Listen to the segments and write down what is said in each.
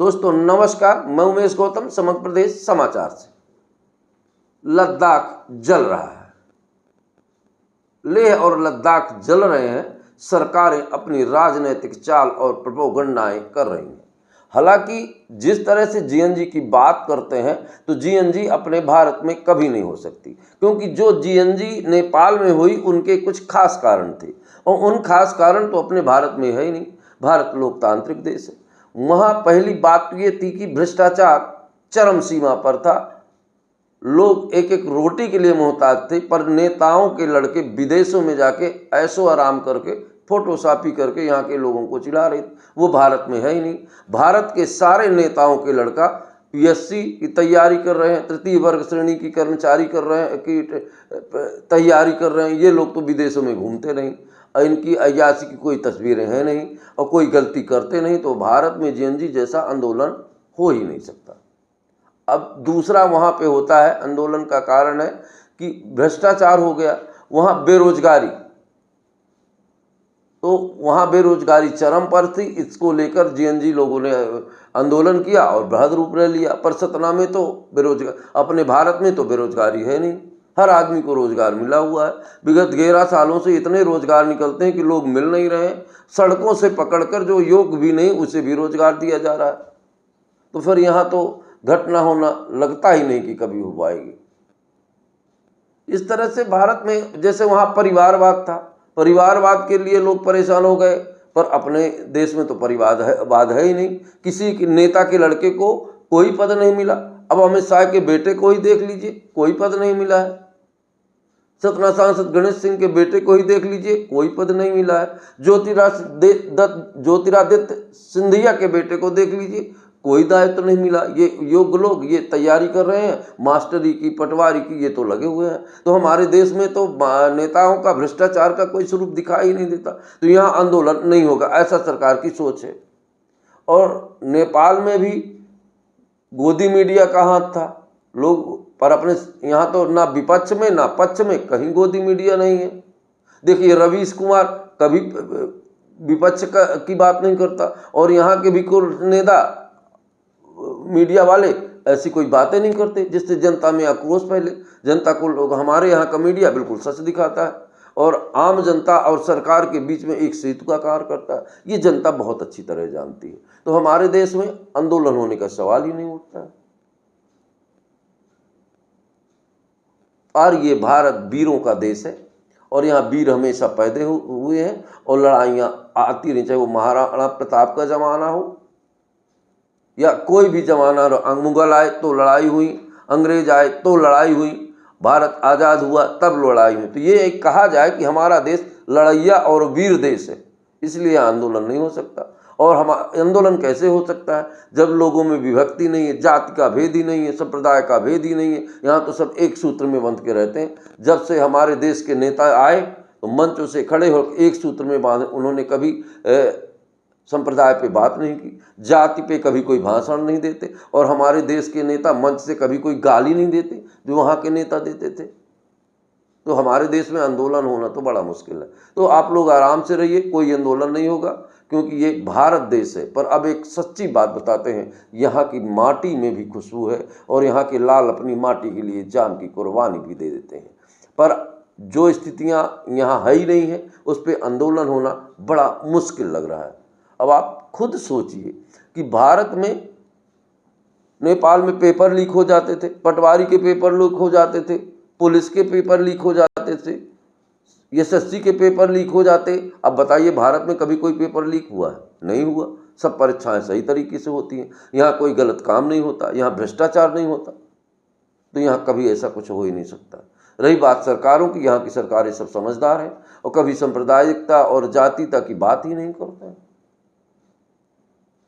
दोस्तों नमस्कार, मैं उमेश गौतम, समग्र प्रदेश समाचार से। लद्दाख जल रहा है। लेह और लद्दाख जल रहे हैं। सरकारें अपनी राजनीतिक चाल और प्रोपेगेंडाएं कर रही हैं। हालांकि जिस तरह से जीएनजी की बात करते हैं तो जीएनजी अपने भारत में कभी नहीं हो सकती, क्योंकि जो जीएनजी नेपाल में हुई उनके कुछ खास कारण थे और उन खास कारण तो अपने भारत में है ही नहीं। भारत लोकतांत्रिक देश है। वहाँ पहली बात तो ये थी कि भ्रष्टाचार चरम सीमा पर था। लोग एक एक रोटी के लिए मोहताज थे, पर नेताओं के लड़के विदेशों में जाके ऐशो आराम करके फोटोशॉपी करके यहाँ के लोगों को चिढ़ा रहे थे। वो भारत में है ही नहीं। भारत के सारे नेताओं के लड़का पीएससी की तैयारी कर रहे हैं, तृतीय वर्ग श्रेणी की कर्मचारी कर रहे हैं की तैयारी कर रहे हैं। ये लोग तो विदेशों में घूमते नहीं, इनकी अय्याशी की कोई तस्वीरें हैं नहीं और कोई गलती करते नहीं, तो भारत में जीएनजी जैसा आंदोलन हो ही नहीं सकता। अब दूसरा वहाँ पे होता है, आंदोलन का कारण है कि भ्रष्टाचार हो गया, वहाँ बेरोजगारी, तो वहाँ बेरोजगारी चरम पर थी। इसको लेकर जीएनजी लोगों ने आंदोलन किया और बृहद रूप ले लिया। पर सतना में तो बेरोजगार, अपने भारत में तो बेरोजगारी है नहीं, हर आदमी को रोजगार मिला हुआ है। विगत 11 सालों से इतने रोजगार निकलते हैं कि लोग मिल नहीं रहे हैं। सड़कों से पकड़कर जो योग्य भी नहीं उसे भी रोजगार दिया जा रहा है। तो फिर यहाँ तो घटना होना लगता ही नहीं कि कभी हो पाएगी। इस तरह से भारत में जैसे वहाँ परिवारवाद था, परिवारवाद के लिए लोग परेशान हो गए, पर अपने देश में तो परिवारवाद है ही नहीं। किसी नेता के लड़के को कोई पद नहीं मिला। अब अमित शाह के बेटे को ही देख लीजिए, कोई पद नहीं मिला है। सतना सांसद गणेश सिंह के बेटे को ही देख लीजिए, कोई पद नहीं मिला है। ज्योतिरादित्य सिंधिया के बेटे को देख लीजिए, कोई दायित्व नहीं मिला। ये योग्य लोग ये तैयारी कर रहे हैं, मास्टरी की, पटवारी की, ये तो लगे हुए हैं। तो हमारे देश में तो नेताओं का भ्रष्टाचार का कोई स्वरूप दिखाई नहीं देता, तो यहाँ आंदोलन नहीं होगा, ऐसा सरकार की सोच है। और नेपाल में भी गोदी मीडिया का हाथ था लोग, पर अपने यहाँ तो ना विपक्ष में ना पक्ष में कहीं गोदी मीडिया नहीं है। देखिए रवीश कुमार कभी विपक्ष की बात नहीं करता और यहाँ के भी कोई नेता मीडिया वाले ऐसी कोई बातें नहीं करते जिससे जनता में आक्रोश फैले। जनता को लोग, हमारे यहाँ का मीडिया बिल्कुल सच दिखाता है और आम जनता और सरकार के बीच में एक सेतु का कार्य करता है। ये जनता बहुत अच्छी तरह जानती है। तो हमारे देश में आंदोलन होने का सवाल ही नहीं उठता है। और ये भारत वीरों का देश है और यहाँ वीर हमेशा पैदा हुए हैं और लड़ाइयाँ आती रही, चाहे वो महाराणा प्रताप का जमाना हो या कोई भी जमाना रहो। मुगल आए तो लड़ाई हुई, अंग्रेज आए तो लड़ाई हुई, भारत आज़ाद हुआ तब लड़ाई हुई। तो ये एक कहा जाए कि हमारा देश लड़ैया और वीर देश है, इसलिए आंदोलन नहीं हो सकता। और हम आंदोलन कैसे हो सकता है जब लोगों में विभक्ति नहीं है, जाति का भेद ही नहीं है, संप्रदाय का भेद ही नहीं है। यहाँ तो सब एक सूत्र में बंध के रहते हैं। जब से हमारे देश के नेता आए तो मंचों से खड़े होकर एक सूत्र में बांधे। उन्होंने कभी संप्रदाय पे बात नहीं की, जाति पे कभी कोई भाषण नहीं देते और हमारे देश के नेता मंच से कभी कोई गाली नहीं देते जो वहाँ के नेता देते थे। तो हमारे देश में आंदोलन होना तो बड़ा मुश्किल है। तो आप लोग आराम से रहिए, कोई आंदोलन नहीं होगा क्योंकि ये भारत देश है। पर अब एक सच्ची बात बताते हैं, यहाँ की माटी में भी खुशबू है और यहाँ के लाल अपनी माटी के लिए जान की कुर्बानी भी दे देते हैं। पर जो स्थितियाँ यहाँ है ही नहीं है, उस पर आंदोलन होना बड़ा मुश्किल लग रहा है। अब आप खुद सोचिए कि भारत में नेपाल में पेपर लीक हो जाते थे, पटवारी के पेपर लीक हो जाते थे, पुलिस के पेपर लीक हो जाते थे, एसएससी के पेपर लीक हो जाते। अब बताइए भारत में कभी कोई पेपर लीक हुआ है? नहीं हुआ। सब परीक्षाएं सही तरीके से होती हैं, यहाँ कोई गलत काम नहीं होता, यहाँ भ्रष्टाचार नहीं होता। तो यहाँ कभी ऐसा कुछ हो ही नहीं सकता। रही बात सरकारों की, यहाँ की सरकारें सब समझदार हैं और कभी सांप्रदायिकता और जातीयता की बात ही नहीं करते हैं।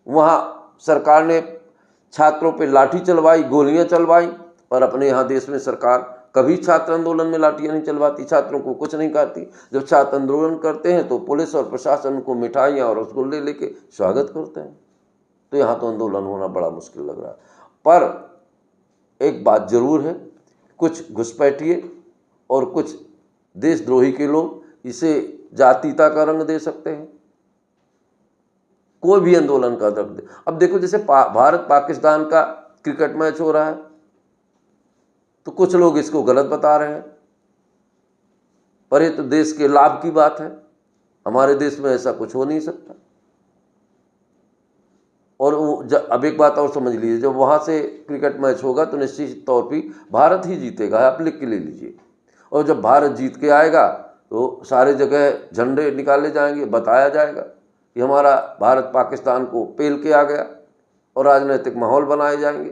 वहाँ सरकार ने छात्रों पे लाठी चलवाई, गोलियां चलवाई, पर अपने यहाँ देश में सरकार कभी छात्र आंदोलन में लाठियां नहीं चलवाती, छात्रों को कुछ नहीं करती। जब छात्र आंदोलन करते हैं तो पुलिस और प्रशासन को मिठाइयाँ और रसगुल्ले लेके स्वागत करते हैं। तो यहाँ तो आंदोलन होना बड़ा मुश्किल लग रहा है। पर एक बात जरूर है, कुछ घुसपैठिए और कुछ देशद्रोही के लोग इसे जातीयता का रंग दे सकते हैं। कोई भी आंदोलन का रख दे। अब देखो जैसे भारत पाकिस्तान का क्रिकेट मैच हो रहा है, तो कुछ लोग इसको गलत बता रहे हैं, पर ये तो देश के लाभ की बात है। हमारे देश में ऐसा कुछ हो नहीं सकता। और अब एक बात और समझ लीजिए, जब वहाँ से क्रिकेट मैच होगा तो निश्चित तौर पर भारत ही जीतेगा, आप लिख के ले लीजिए। और जब भारत जीत के आएगा तो सारे जगह झंडे निकाले जाएंगे, बताया जाएगा कि हमारा भारत पाकिस्तान को पेल के आ गया, और राजनीतिक माहौल बनाए जाएंगे।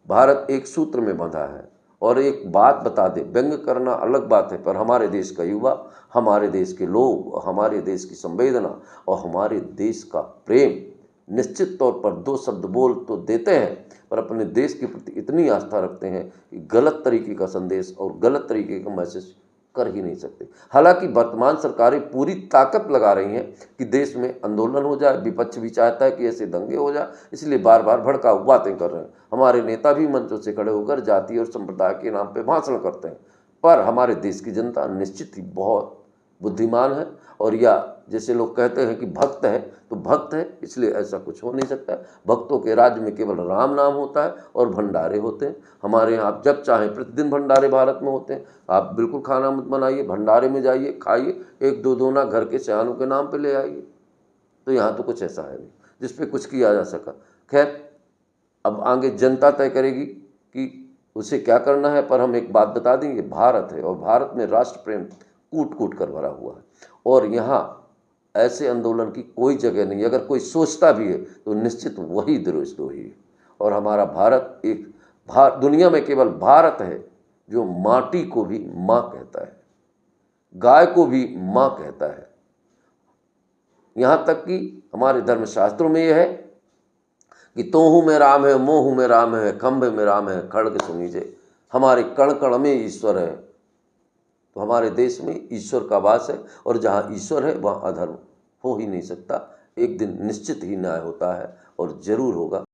भारत एक सूत्र में बंधा है। और एक बात बता दे, व्यंग करना अलग बात है, पर हमारे देश का युवा, हमारे देश के लोग, हमारे देश की संवेदना और हमारे देश का प्रेम निश्चित तौर पर दो शब्द बोल तो देते हैं, पर अपने देश के प्रति इतनी आस्था रखते हैं कि गलत तरीके का संदेश और गलत तरीके का मैसेज कर ही नहीं सकते। हालांकि वर्तमान सरकारें पूरी ताकत लगा रही हैं कि देश में आंदोलन हो जाए, विपक्ष भी चाहता है कि ऐसे दंगे हो जाए, इसलिए बार बार भड़काऊ बातें कर रहे हैं। हमारे नेता भी मंचों से खड़े होकर जाति और संप्रदाय के नाम पे भाषण करते हैं, पर हमारे देश की जनता निश्चित ही बहुत बुद्धिमान है, और या जैसे लोग कहते हैं कि भक्त है, तो भक्त है, इसलिए ऐसा कुछ हो नहीं सकता। भक्तों के राज्य में केवल राम नाम होता है और भंडारे होते हैं। हमारे यहाँ आप जब चाहें प्रतिदिन भंडारे भारत में होते हैं। आप बिल्कुल खाना मत बनाइए, भंडारे में जाइए, खाइए, एक दो दोना घर के सयानों के नाम पे ले आइए। तो यहाँ तो कुछ ऐसा है नहीं जिस पे कुछ किया जा सका। खैर, अब आगे जनता तय करेगी कि उसे क्या करना है, पर हम एक बात बता देंगे, भारत है और भारत में राष्ट्र प्रेम कूट कूट कर भरा हुआ है, और यहाँ ऐसे आंदोलन की कोई जगह नहीं। अगर कोई सोचता भी है तो निश्चित वही देशद्रोही है। और हमारा भारत एक दुनिया में केवल भारत है जो माटी को भी माँ कहता है, गाय को भी माँ कहता है। यहाँ तक कि हमारे धर्मशास्त्रों में यह है कि तोहू में राम है, मोहू में राम है, खंभे में राम है, खड़ग सुनीजे। हमारे कण कण में ईश्वर है। तो हमारे देश में ईश्वर का वास है, और जहाँ ईश्वर है वहाँ अधर्म हो ही नहीं सकता। एक दिन निश्चित ही न्याय होता है, और जरूर होगा।